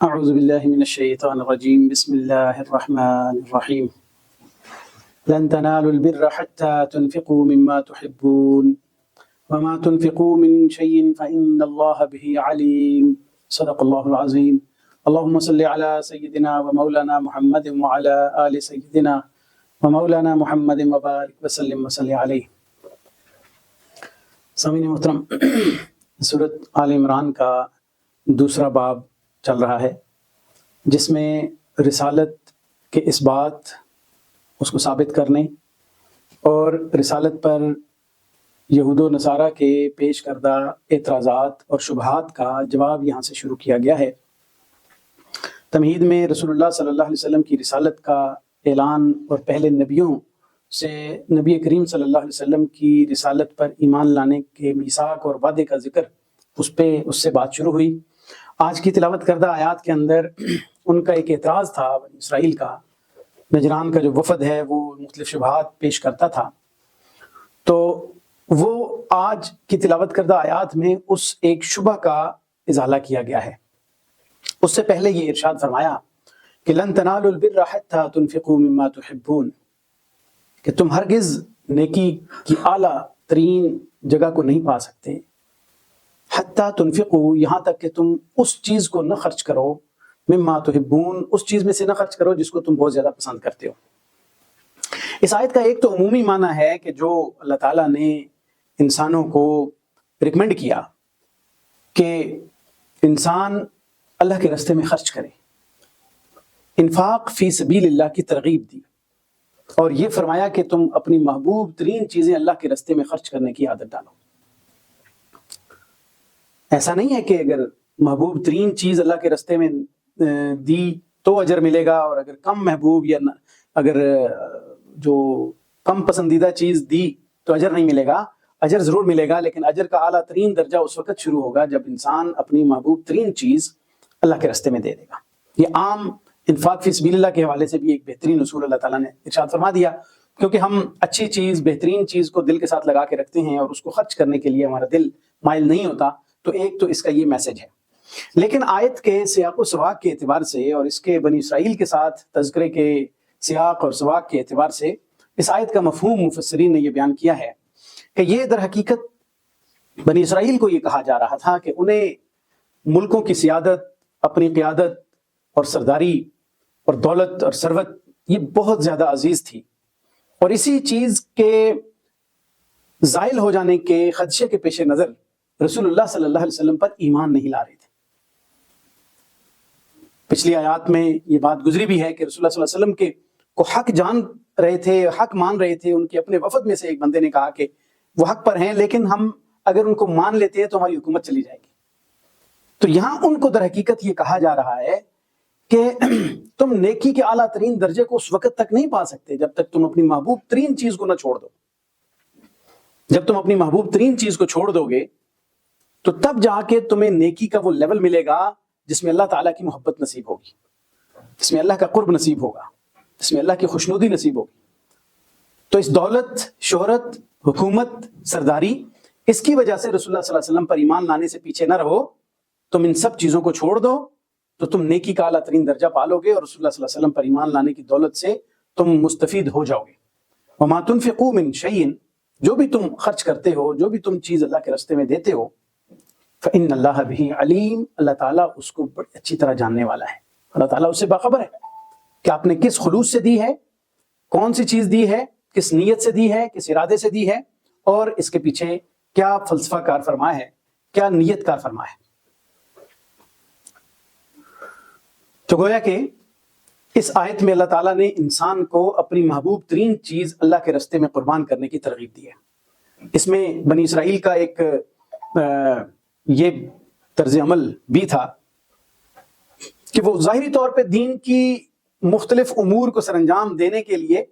أعوذ بالله من الشيطان الرجيم بسم الله الرحمن الرحيم لن تنالوا البر حتى تنفقوا مما تحبون وما تنفقوا من شيء فإن الله به عليم صدق الله العظيم اللهم صل على سيدنا ومولانا محمد وعلى آل سيدنا ومولانا محمد وبارك وسلم وصل عليه. سامعین محترم، سورۃ آل عمران کا دوسرا باب چل رہا ہے جس میں رسالت کے اس بات اس کو ثابت کرنے اور رسالت پر یہود و نصارہ کے پیش کردہ اعتراضات اور شبہات کا جواب یہاں سے شروع کیا گیا ہے. تمہید میں رسول اللہ صلی اللہ علیہ وسلم کی رسالت کا اعلان اور پہلے نبیوں سے نبی کریم صلی اللہ علیہ وسلم کی رسالت پر ایمان لانے کے میثاق اور وعدے کا ذکر اس سے بات شروع ہوئی. آج کی تلاوت کردہ آیات کے اندر ان کا ایک اعتراض تھا. بنی اسرائیل کا نجران کا جو وفد ہے وہ مختلف شبہات پیش کرتا تھا، تو وہ آج کی تلاوت کردہ آیات میں اس ایک شبہ کا ازالہ کیا گیا ہے. اس سے پہلے یہ ارشاد فرمایا کہ لن تنالوا البر حتى تنفقوا مما تحبون، کہ تم ہرگز نیکی کی اعلیٰ ترین جگہ کو نہیں پا سکتے حتیٰ تنفقوا، یہاں تک کہ تم اس چیز کو نہ خرچ کرو، مما تحبون، اس چیز میں سے نہ خرچ کرو جس کو تم بہت زیادہ پسند کرتے ہو. اس آیت کا ایک تو عمومی معنی ہے کہ جو اللہ تعالیٰ نے انسانوں کو ریکمینڈ کیا کہ انسان اللہ کے راستے میں خرچ کرے، انفاق فی سبیل اللہ کی ترغیب دی، اور یہ فرمایا کہ تم اپنی محبوب ترین چیزیں اللہ کے راستے میں خرچ کرنے کی عادت ڈالو. ایسا نہیں ہے کہ اگر محبوب ترین چیز اللہ کے راستے میں دی تو اجر ملے گا، اور اگر کم محبوب یا اگر جو کم پسندیدہ چیز دی تو اجر نہیں ملے گا. اجر ضرور ملے گا، لیکن اجر کا اعلیٰ ترین درجہ اس وقت شروع ہوگا جب انسان اپنی محبوب ترین چیز اللہ کے راستے میں دے دے گا. یہ عام انفاق فی سبیل اللہ کے حوالے سے بھی ایک بہترین اصول اللہ تعالیٰ نے ارشاد فرما دیا، کیونکہ ہم اچھی چیز بہترین چیز کو دل کے ساتھ لگا کے رکھتے ہیں اور اس کو خرچ کرنے کے لیے ہمارا دل مائل نہیں ہوتا. تو ایک تو اس کا یہ میسج ہے. لیکن آیت کے سیاق و سواق کے اعتبار سے اور اس کے بنی اسرائیل کے ساتھ تذکرے کے سیاق اور سواق کے اعتبار سے اس آیت کا مفہوم مفسرین نے یہ بیان کیا ہے کہ یہ در حقیقت بنی اسرائیل کو یہ کہا جا رہا تھا کہ انہیں ملکوں کی سیادت، اپنی قیادت اور سرداری اور دولت اور ثروت یہ بہت زیادہ عزیز تھی، اور اسی چیز کے زائل ہو جانے کے خدشے کے پیش نظر رسول اللہ صلی اللہ علیہ وسلم پر ایمان نہیں لا رہے تھے. پچھلی آیات میں یہ بات گزری بھی ہے کہ رسول اللہ صلی اللہ علیہ وسلم کے کو حق جان رہے تھے، حق مان رہے تھے. ان کے اپنے وفد میں سے ایک بندے نے کہا کہ وہ حق پر ہیں، لیکن ہم اگر ان کو مان لیتے ہیں تو ہماری حکومت چلی جائے گی. تو یہاں ان کو در حقیقت یہ کہا جا رہا ہے کہ تم نیکی کے اعلیٰ ترین درجے کو اس وقت تک نہیں پا سکتے جب تک تم اپنی محبوب ترین چیز کو نہ چھوڑ دو. جب تم اپنی محبوب ترین چیز کو چھوڑ دو گے تو تب جا کے تمہیں نیکی کا وہ لیول ملے گا جس میں اللہ تعالیٰ کی محبت نصیب ہوگی، جس میں اللہ کا قرب نصیب ہوگا، جس میں اللہ کی خوشنودی نصیب ہوگی. تو اس دولت، شہرت، حکومت، سرداری، اس کی وجہ سے رسول اللہ صلی اللہ علیہ وسلم پر ایمان لانے سے پیچھے نہ رہو. تم ان سب چیزوں کو چھوڑ دو تو تم نیکی کا اعلیٰ ترین درجہ پالو گے، اور رسول اللہ صلی اللہ علیہ وسلم پر ایمان لانے کی دولت سے تم مستفید ہو جاؤ گے. وما تنفقوا من شيء، جو بھی تم خرچ کرتے ہو، جو بھی تم چیز اللہ کے راستے میں دیتے ہو، فإن اللہ به علیم، اللہ تعالیٰ اس کو بڑی اچھی طرح جاننے والا ہے. اللہ تعالیٰ اس سے باخبر ہے کہ آپ نے کس خلوص سے دی ہے، کون سی چیز دی ہے، کس نیت سے دی ہے، کس ارادے سے دی ہے، اور اس کے پیچھے کیا فلسفہ کار فرما ہے، کیا نیت کار فرما ہے. تو گویا کہ اس آیت میں اللہ تعالیٰ نے انسان کو اپنی محبوب ترین چیز اللہ کے راستے میں قربان کرنے کی ترغیب دی ہے. اس میں بنی اسرائیل کا ایک یہ طرز عمل بھی تھا کہ وہ ظاہری طور پہ دین کی مختلف امور کو سر انجام دینے کے لیے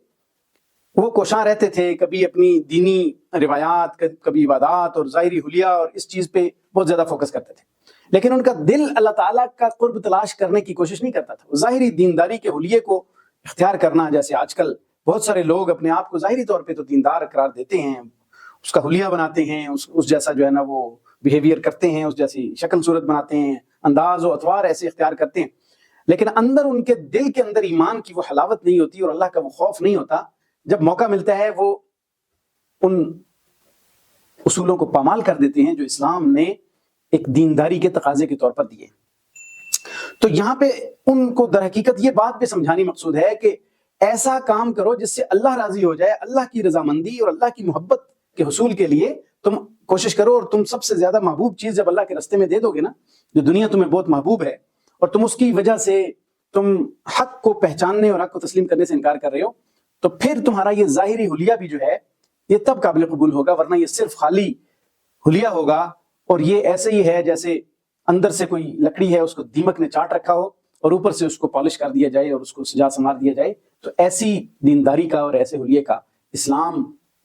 وہ کوشاں رہتے تھے، کبھی اپنی دینی روایات، کبھی عبادات اور ظاہری حلیہ اور اس چیز پہ بہت زیادہ فوکس کرتے تھے، لیکن ان کا دل اللہ تعالیٰ کا قرب تلاش کرنے کی کوشش نہیں کرتا تھا. وہ ظاہری دینداری کے حلیے کو اختیار کرنا، جیسے آج کل بہت سارے لوگ اپنے آپ کو ظاہری طور پہ تو دیندار قرار دیتے ہیں، اس کا حلیہ بناتے ہیں، اس جیسا جو ہے نا وہ بیہیویئر کرتے ہیں، اس جیسی شکل صورت بناتے ہیں، انداز و اطوار ایسے اختیار کرتے ہیں، لیکن اندر ان کے دل کے اندر ایمان کی وہ حلاوت نہیں ہوتی اور اللہ کا وہ خوف نہیں ہوتا. جب موقع ملتا ہے وہ ان اصولوں کو پامال کر دیتے ہیں جو اسلام نے ایک دینداری کے تقاضے کے طور پر دیے. تو یہاں پہ ان کو در حقیقت یہ بات بھی سمجھانی مقصود ہے کہ ایسا کام کرو جس سے اللہ راضی ہو جائے، اللہ کی رضامندی اور اللہ کی محبت کے حصول کے لیے تم کوشش کرو. اور تم سب سے زیادہ محبوب چیز جب اللہ کے راستے میں دے دو گے نا، جو دنیا تمہیں بہت محبوب ہے، اور تم اس کی وجہ سے تم حق کو پہچاننے اور حق کو تسلیم کرنے سے انکار کر رہے ہو، تو پھر تمہارا یہ ظاہری حلیہ بھی جو ہے یہ تب قابل قبول ہوگا، ورنہ یہ صرف خالی حلیہ ہوگا. اور یہ ایسے ہی ہے جیسے اندر سے کوئی لکڑی ہے، اس کو دیمک نے چاٹ رکھا ہو اور اوپر سے اس کو پالش کر دیا جائے اور اس کو سجا سنوار دیا جائے. تو ایسی دینداری کا اور ایسے حلیے کا اسلام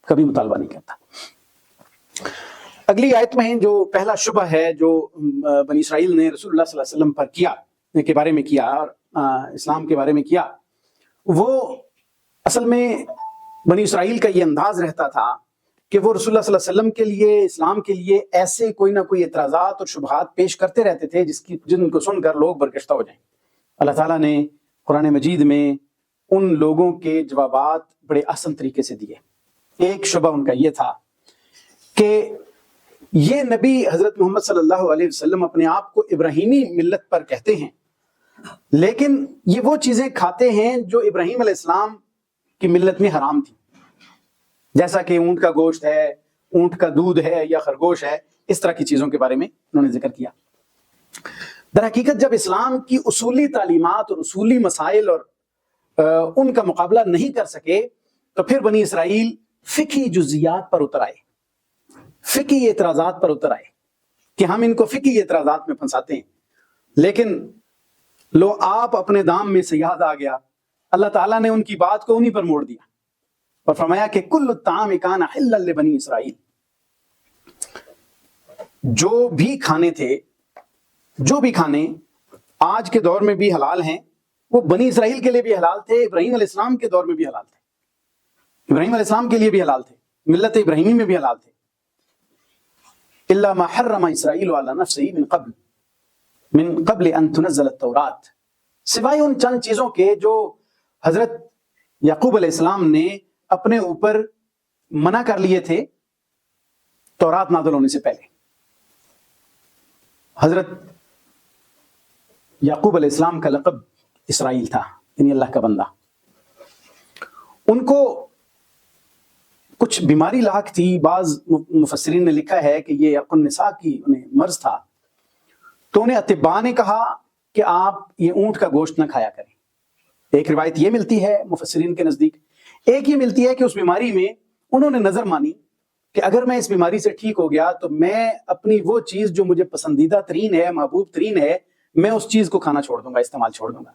کبھی مطالبہ نہیں کرتا. اگلی آیت میں جو پہلا شبہ ہے جو بنی اسرائیل نے رسول اللہ صلی اللہ علیہ وسلم پر کیا کے بارے میں کیا اور اسلام کے بارے میں کیا، وہ اصل میں بنی اسرائیل کا یہ انداز رہتا تھا کہ وہ رسول اللہ صلی اللہ علیہ وسلم کے لیے، اسلام کے لیے ایسے کوئی نہ کوئی اعتراضات اور شبہات پیش کرتے رہتے تھے جن کو سن کر لوگ برگشتہ ہو جائیں. اللہ تعالیٰ نے قرآن مجید میں ان لوگوں کے جوابات بڑے آسان طریقے سے دیے. ایک شبہ ان کا یہ تھا کہ یہ نبی حضرت محمد صلی اللہ علیہ وسلم اپنے آپ کو ابراہیمی ملت پر کہتے ہیں، لیکن یہ وہ چیزیں کھاتے ہیں جو ابراہیم علیہ السلام کی ملت میں حرام تھی، جیسا کہ اونٹ کا گوشت ہے، اونٹ کا دودھ ہے یا خرگوش ہے. اس طرح کی چیزوں کے بارے میں انہوں نے ذکر کیا. در حقیقت جب اسلام کی اصولی تعلیمات اور اصولی مسائل اور ان کا مقابلہ نہیں کر سکے تو پھر بنی اسرائیل فقہی جزیات پر اتر آئے، فقہی اعتراضات پر اتر آئے کہ ہم ان کو فقہی اعتراضات میں پھنساتے ہیں. لیکن لو آپ اپنے دام میں صیاد آ گیا، اللہ تعالیٰ نے ان کی بات کو انہی پر موڑ دیا اور فرمایا کہ کل الطعام کان حلا لبنی اسرائیل. جو بھی کھانے تھے، جو بھی کھانے آج کے دور میں بھی حلال ہیں، وہ بنی اسرائیل کے لیے بھی حلال تھے، ابراہیم علیہ السلام کے دور میں بھی حلال تھے، ابراہیم علیہ السلام کے لیے بھی حلال تھے، ملت ابراہیمی میں بھی حلال تھے. الا ما حرم اسرائیل علی نفسه من قبل ان تنزل التوراۃ، سوائے ان چند چیزوں کے جو حضرت یعقوب علیہ السلام نے اپنے اوپر منع کر لیے تھے تورات نازل ہونے سے پہلے. حضرت یعقوب علیہ السلام کا لقب اسرائیل تھا، یعنی اللہ کا بندہ. ان کو کچھ بیماری لاحق تھی. بعض مفسرین نے لکھا ہے کہ یہ عرق النساء کی انہیں مرض تھا، تو انہیں اطباء نے کہا کہ آپ یہ اونٹ کا گوشت نہ کھایا کریں. ایک روایت یہ ملتی ہے مفسرین کے نزدیک، ایک یہ ملتی ہے کہ اس بیماری میں انہوں نے نظر مانی کہ اگر میں اس بیماری سے ٹھیک ہو گیا تو میں اپنی وہ چیز جو مجھے پسندیدہ ترین ہے، محبوب ترین ہے، میں اس چیز کو کھانا چھوڑ دوں گا، استعمال چھوڑ دوں گا.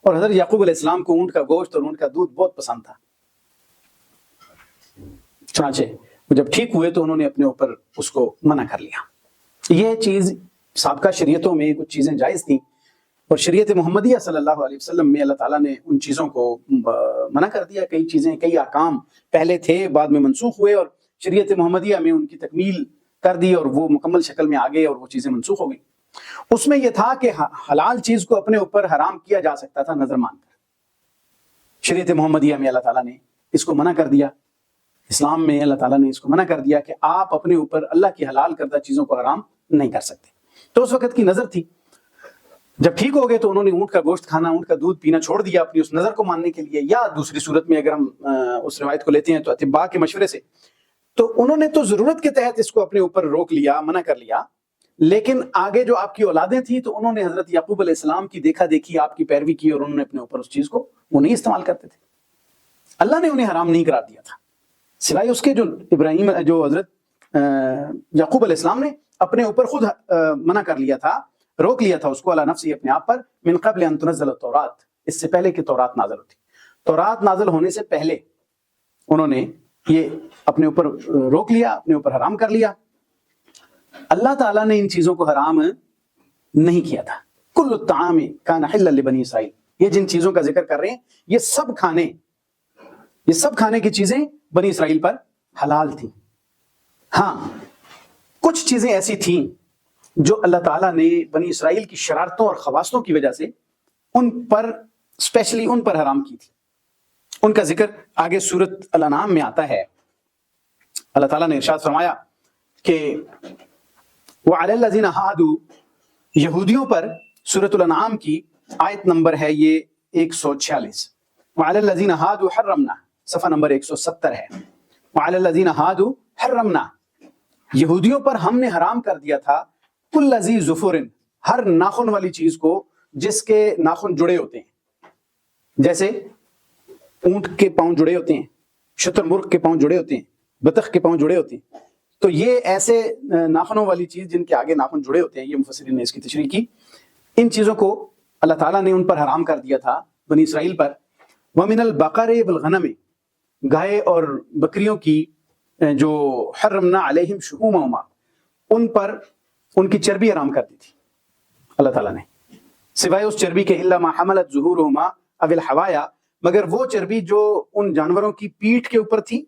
اور حضرت یعقوب علیہ السلام کو اونٹ کا گوشت اور اونٹ کا دودھ بہت پسند تھا. چنانچہ وہ جب ٹھیک ہوئے تو انہوں نے اپنے اوپر اس کو منع کر لیا. یہ چیز سابقہ شریعتوں میں کچھ چیزیں جائز تھیں، اور شریعت محمدیہ صلی اللہ علیہ وسلم میں اللہ تعالیٰ نے ان چیزوں کو منع کر دیا. کئی چیزیں، کئی احکام پہلے تھے، بعد میں منسوخ ہوئے، اور شریعت محمدیہ میں ان کی تکمیل کر دی اور وہ مکمل شکل میں آ گئے اور وہ چیزیں منسوخ ہو گئی. اس میں یہ تھا کہ حلال چیز کو اپنے اوپر حرام کیا جا سکتا تھا نظر مان کر. شریعت محمدیہ میں اللہ تعالیٰ نے اس کو منع کر دیا. اسلام میں اللہ تعالیٰ نے اس کو منع کر دیا کہ آپ اپنے اوپر اللہ کی حلال کردہ چیزوں کو حرام نہیں کر سکتے. تو اس وقت کی نظر تھی. جب ٹھیک ہو گئے تو انہوں نے اونٹ کا گوشت کھانا، اونٹ کا دودھ پینا چھوڑ دیا اپنی اس نظر کو ماننے کے لیے. یا دوسری صورت میں اگر ہم اس روایت کو لیتے ہیں تو اطباء کے مشورے سے، تو انہوں نے تو ضرورت کے تحت اس کو اپنے اوپر روک لیا، منع کر لیا. لیکن آگے جو آپ کی اولادیں تھیں تو انہوں نے حضرت یعقوب علیہ السلام کی دیکھا دیکھی، آپ کی پیروی کی، اور انہوں نے اپنے اوپر اس چیز کو وہ نہیں استعمال کرتے تھے. اللہ نے انہیں حرام نہیں قرار دیا تھا، سوائے اس کے جو حضرت یعقوب علیہ السلام نے اپنے اوپر خود منع کر لیا تھا، روک لیا تھا اس کو علی نفسی، اپنے آپ پر، من قبل ان تنزل التورات، اس سے پہلے کہ تورات نازل ہوتی. تورات نازل ہونے سے پہلے انہوں نے یہ اپنے اوپر روک لیا، اپنے اوپر حرام کر لیا. اللہ تعالیٰ نے ان چیزوں کو حرام نہیں کیا تھا. کل الطعام کان حلا لبنی اسرائیل، یہ جن چیزوں کا ذکر کر رہے ہیں یہ سب کھانے کی چیزیں بنی اسرائیل پر حلال تھیں. ہاں کچھ چیزیں ایسی تھیں جو اللہ تعالیٰ نے بنی اسرائیل کی شرارتوں اور خواصوں کی وجہ سے ان پر اسپیشلی ان پر حرام کی تھی. ان کا ذکر آگے سورۃ الانعام میں آتا ہے. اللہ تعالیٰ نے ارشاد فرمایا کہ وَعَلَى الَّذِينَ هَادُوا، یہودیوں پر سورۃ الانعام کی آیت نمبر ہے یہ 146. وَعَلَى الَّذِينَ هَادُوا حَرَّمْنَا، صفحہ نمبر 170 ہے. وَعَلَى الَّذِينَ هَادُوا حَرَّمْنَا، یہودیوں پر ہم نے حرام کر دیا تھا کل ذی ظفر، ہر ناخن والی چیز کو جس کے ناخن جڑے ہوتے ہیں. جیسے اونٹ کے پاؤں جڑے ہوتے ہیں، شتر مرغ کے پاؤں جڑے ہوتے ہیں، بطخ کے پاؤں جڑے ہوتے ہیں. تو یہ ایسے ناخنوں والی چیز جن کے آگے ناخن جڑے ہوتے ہیں، یہ مفسرین نے اس کی تشریح کی. ان چیزوں کو اللہ تعالیٰ نے ان پر حرام کر دیا تھا بنی اسرائیل پر. وَمِنَ الْبَقَرِ وَالْغَنَمِ، گائے اور بکریوں کی جو حرمنا علیہم شحومہما، ان پر ان کی چربی حرام کر دی تھی اللہ تعالیٰ نے، سوائے اس چربی کے الا ما حملت ظہورہما او الحوایا، مگر وہ چربی جو ان جانوروں کی پیٹھ کے اوپر تھی،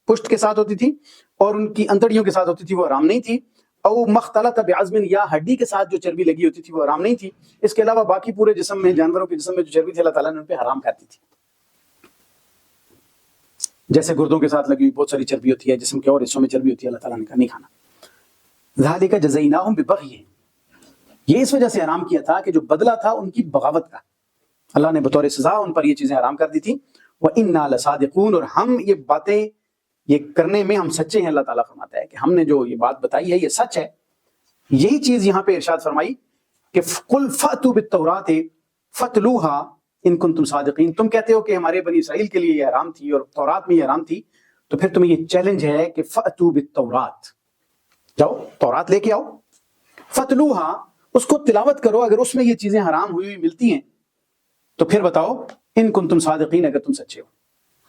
پشت کے ساتھ ہوتی تھی اور ان کی انتڑیوں کے ساتھ ہوتی تھی، وہ حرام نہیں تھی. او مختلط بعظم، یا ہڈی کے ساتھ جو چربی لگی ہوتی تھی وہ حرام نہیں تھی. اس کے علاوہ باقی پورے جسم میں، جانوروں کے جسم میں جو چربی تھی اللہ تعالیٰ نے ان پہ حرام کر دی تھی. جیسے گردوں کے ساتھ لگی ہوئی بہت ساری چربی ہوتی ہے، جسم کے اور حصوں میں چربی ہوتی ہے، اللہ تعالیٰ نے کہا نہیں کھانا. ذالک جزیناہم ببغی، یہ اس وجہ سے حرام کیا تھا کہ جو بدلہ تھا ان کی بغاوت کا، اللہ نے بطور سزا ان پر یہ چیزیں حرام کر دی تھی. وَإِنَّا لَصَادِقُونَ، اور ہم یہ باتیں یہ کرنے میں ہم سچے ہیں. اللہ تعالیٰ فرماتا ہے کہ ہم نے جو یہ بات بتائی ہے یہ سچ ہے. یہی چیز یہاں پہ ارشاد فرمائی کہ قُلْ فَأْتُوا بِالتَّوْرَاةِ فَاتْلُوهَا ان کنتم صادقین. تم کہتے ہو کہ ہمارے بنی اسرائیل کے لیے یہ حرام تھی اور تورات میں یہ حرام تھی، تو پھر تمہیں یہ چیلنج ہے کہ فَأْتُوا بِالتَّوْرَاةِ، جاؤ تورات لے کے آؤ، فَاتْلُوهَا، اس کو تلاوت کرو. اگر اس میں یہ چیزیں حرام ہوئی ہوئی ملتی ہیں تو پھر بتاؤ ان کنتم صادقین، اگر تم سچے ہو.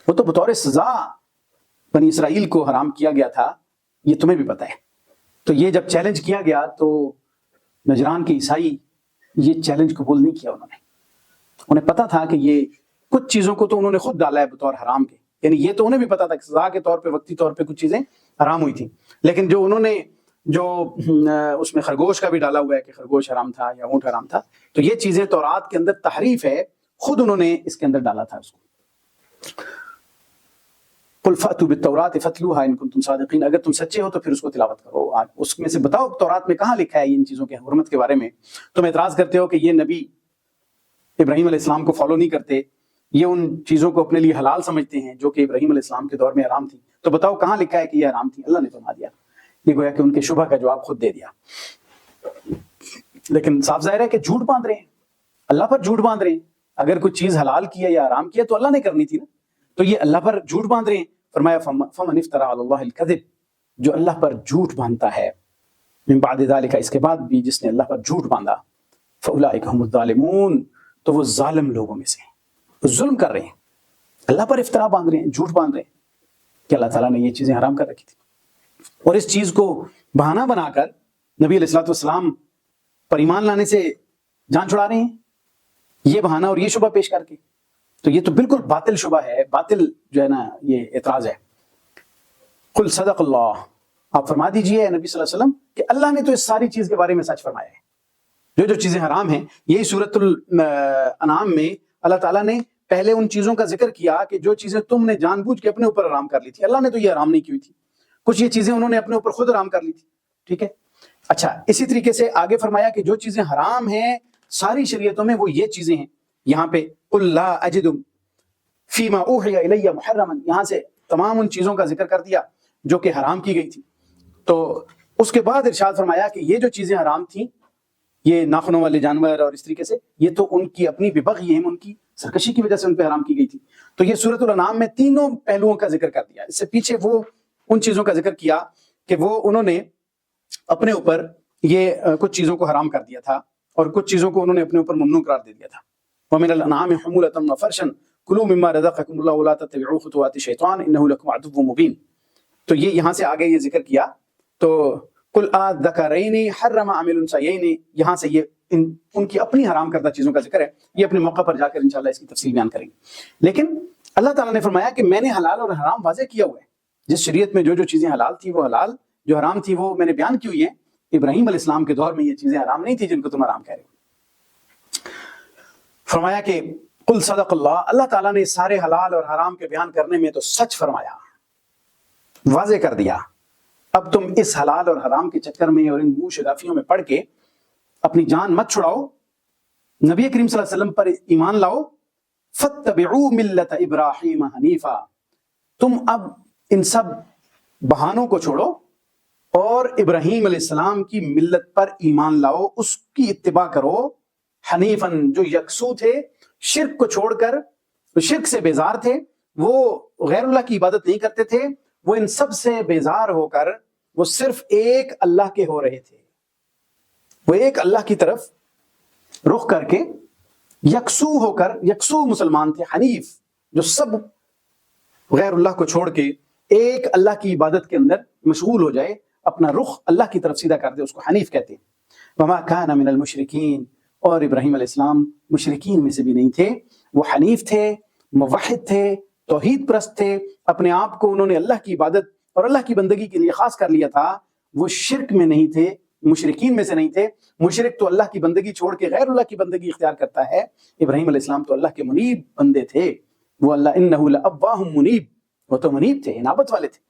وہ تو بطور سزا بنی اسرائیل کو حرام کیا گیا تھا، یہ تمہیں بھی پتہ ہے. تو یہ جب چیلنج کیا گیا تو نجران کے عیسائی یہ چیلنج قبول نہیں کیا. انہیں پتا تھا کہ یہ کچھ چیزوں کو تو انہوں نے خود ڈالا ہے بطور حرام کے، یعنی یہ تو انہیں بھی پتا تھا کہ سزا کے طور پہ، وقتی طور پہ کچھ چیزیں حرام ہوئی تھیں، لیکن جو انہوں نے جو اس میں خرگوش کا بھی ڈالا ہوا ہے کہ خرگوش حرام تھا یا اونٹ حرام تھا، تو یہ چیزیں تورات کے اندر تحریف ہے، خود انہوں نے اس کے اندر ڈالا تھا اس کو. قل فأتوا بالتوراة فاتلوها ان کنتم صادقین، اگر تم سچے ہو تو پھر اس کو تلاوت کرو. اس میں سے بتاؤ تورات میں کہاں لکھا ہے ان چیزوں کے حرمت کے بارے میں. تم اعتراض کرتے ہو کہ یہ نبی ابراہیم علیہ السلام کو فالو نہیں کرتے، یہ ان چیزوں کو اپنے لیے حلال سمجھتے ہیں جو کہ ابراہیم علیہ السلام کے دور میں حرام تھی. تو بتاؤ کہاں لکھا ہے کہ یہ حرام تھی. اللہ نے فرما دیا. یہ گویا کہ ان کے شبہ کا جواب خود دے دیا. لیکن صاف ظاہر ہے کہ جھوٹ باندھ رہے ہیں، اللہ پر جھوٹ باندھ رہے ہیں. اگر کوئی چیز حلال کیا یا حرام کیا تو اللہ نے کرنی تھی نا، تو یہ اللہ پر جھوٹ باندھ رہے ہیں. فرمایا فمن افترى على الله الكذب، جو اللہ پر جھوٹ باندھتا ہے، من بعد ذلك، اس کے بعد بھی جس نے اللہ پر جھوٹ باندھا، فاولئک هم الظالمون، تو وہ ظالم لوگوں میں سے ہیں، ظلم کر رہے ہیں، اللہ پر افترا باندھ رہے ہیں، جھوٹ باندھ رہے ہیں کہ اللہ تعالیٰ نے یہ چیزیں حرام کر رکھی تھی، اور اس چیز کو بہانہ بنا کر نبی علیہ الصلوۃ والسلام پر ایمان لانے سے جان چھڑا رہے ہیں، یہ بہانہ اور یہ شبہ پیش کر کے. تو یہ تو بالکل باطل شبہ ہے، باطل جو ہے نا یہ اعتراض ہے. قل صدق اللہ، آپ فرما دیجئے نبی صلی اللہ علیہ وسلم کہ اللہ نے تو اس ساری چیز کے بارے میں سچ فرمایا ہے. جو جو چیزیں حرام ہیں، یہی سورۃ الانعام میں اللہ تعالیٰ نے پہلے ان چیزوں کا ذکر کیا کہ جو چیزیں تم نے جان بوجھ کے اپنے اوپر حرام کر لی تھی، اللہ نے تو یہ حرام نہیں کی ہوئی تھی. کچھ یہ چیزیں انہوں نے اپنے اوپر خود حرام کر لی تھی. ٹھیک ہے. اچھا، اسی طریقے سے آگے فرمایا کہ جو چیزیں حرام ہیں ساری شریعتوں میں وہ یہ چیزیں ہیں. یہاں پہ قل لا اجد فیما اوحی الی محرما، یہاں سے تمام ان چیزوں کا ذکر کر دیا جو کہ حرام کی گئی تھی. تو اس کے بعد ارشاد فرمایا کہ یہ جو چیزیں حرام تھیں، یہ ناخنوں والے جانور اور اس طریقے سے، یہ تو ان کی اپنی ببغیہم، ان کی سرکشی کی وجہ سے ان پہ حرام کی گئی تھی. تو یہ سورۃ الانعام میں تینوں پہلوؤں کا ذکر کر دیا. اس سے پیچھے وہ ان چیزوں کا ذکر کیا کہ وہ انہوں نے اپنے اوپر یہ کچھ چیزوں کو حرام کر دیا تھا اور کچھ چیزوں کو انہوں نے اپنے اوپر ممنوع قرار دے دیا تھا. وَمِنَ الْأَنْعَامِ حُمُولَةً وَفَرْشًا كُلُوا مِمَّا رَزَقَكُمُ اللَّهُ وَلَا تَتَّبِعُوا خُطُوَاتِ الشَّيْطَانِ إِنَّهُ لَكُمْ عَدُوٌّ مُّبِينٌ. تو یہ یہاں سے آگے یہ ذکر کیا. تو قُلْ أَذَكَرَيْنِ حَرَّمَ أَمِ الْأُنثَيَيْنِ، یہاں سے یہ ان کی اپنی حرام کردہ چیزوں کا ذکر ہے. یہ اپنے موقع پر جا کر انشاءاللہ اس کی تفصیل بیان کریں گے. لیکن اللہ تعالیٰ نے فرمایا کہ میں نے حلال اور حرام واضح کیا ہوا ہے. جس شریعت میں جو جو چیزیں حلال تھی وہ حلال، جو حرام تھی وہ میں نے بیان کی ہوئی ہیں. ابراہیم علیہ السلام کے دور میں یہ چیزیں حرام نہیں تھی جن کو تم حرام کہہ رہے ہو۔ فرمایا کہ قل صدق اللہ، اللہ تعالیٰ نے سارے حلال اور حرام کے بیان کرنے میں تو سچ فرمایا، واضح کر دیا۔ اب تم اس حلال اور حرام کے چکر میں اور ان منہ شگافیوں میں پڑھ کے اپنی جان مت چھڑاؤ، نبی کریم صلی اللہ علیہ وسلم پر ایمان لاؤ۔ فاتبعوا ملت ابراہیم حنیفا، تم اب ان سب بہانوں کو چھوڑو اور ابراہیم علیہ السلام کی ملت پر ایمان لاؤ، اس کی اتباع کرو۔ حنیفاً، جو یکسو تھے، شرک کو چھوڑ کر، شرک سے بیزار تھے، وہ غیر اللہ کی عبادت نہیں کرتے تھے، وہ ان سب سے بیزار ہو کر وہ صرف ایک اللہ کے ہو رہے تھے، وہ ایک اللہ کی طرف رخ کر کے یکسو ہو کر، یکسو مسلمان تھے، حنیف، جو سب غیر اللہ کو چھوڑ کے ایک اللہ کی عبادت کے اندر مشغول ہو جائے، اپنا رخ اللہ کی طرف سیدھا کر دے، اس کو حنیف کہتے ہیں۔ وما کان من المشرکین، اور ابراہیم علیہ السلام مشرکین میں سے بھی نہیں تھے، وہ حنیف تھے، موحد تھے، توحید پرست تھے، اپنے آپ کو انہوں نے اللہ کی عبادت اور اللہ کی بندگی کے لیے خاص کر لیا تھا، وہ شرک میں نہیں تھے، مشرکین میں سے نہیں تھے۔ مشرک تو اللہ کی بندگی چھوڑ کے غیر اللہ کی بندگی اختیار کرتا ہے، ابراہیم علیہ السلام تو اللہ کے منیب بندے تھے، وہ اللہ انہ لأواہ منیب، وہ تو منیب تھے، انابت والے تھے۔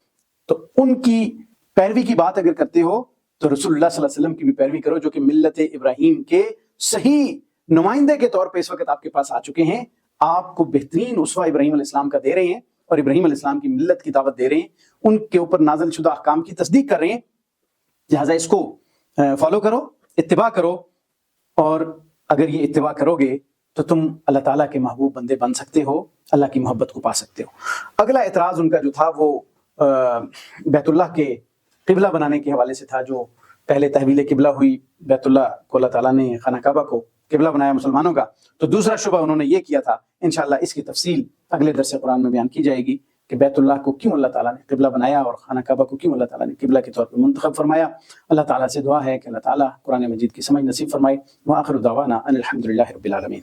تو ان کی پیروی کی بات اگر کرتے ہو تو رسول اللہ صلی اللہ علیہ وسلم کی بھی پیروی کرو، جو کہ ملت ابراہیم کے صحیح نمائندے کے طور پہ اس وقت آپ کے پاس آ چکے ہیں، آپ کو بہترین اسوہ ابراہیم علیہ السلام کا دے رہے ہیں اور ابراہیم علیہ السلام کی ملت کی دعوت دے رہے ہیں، ان کے اوپر نازل شدہ احکام کی تصدیق کر رہے ہیں، لہٰذا اس کو فالو کرو، اتباع کرو، اور اگر یہ اتباع کرو گے تو تم اللہ تعالیٰ کے محبوب بندے بن سکتے ہو، اللہ کی محبت کو پا سکتے ہو۔ اگلا اعتراض ان کا جو تھا وہ بیت اللہ کے قبلہ بنانے کے حوالے سے تھا، جو پہلے تحویل قبلہ ہوئی، بیت اللہ کو اللہ تعالیٰ نے خانہ کعبہ کو قبلہ بنایا مسلمانوں کا، تو دوسرا شبہ انہوں نے یہ کیا تھا، انشاءاللہ اس کی تفصیل اگلے درس قرآن میں بیان کی جائے گی کہ بیت اللہ کو کیوں اللہ تعالیٰ نے قبلہ بنایا اور خانہ کعبہ کو کیوں اللہ تعالیٰ نے قبلہ کے طور پر منتخب فرمایا۔ اللہ تعالیٰ سے دعا ہے کہ اللہ تعالیٰ قرآن مجید کی سمجھ نصیب فرمائے۔ وآخر دعوانا ان الحمد للہ رب العالمین۔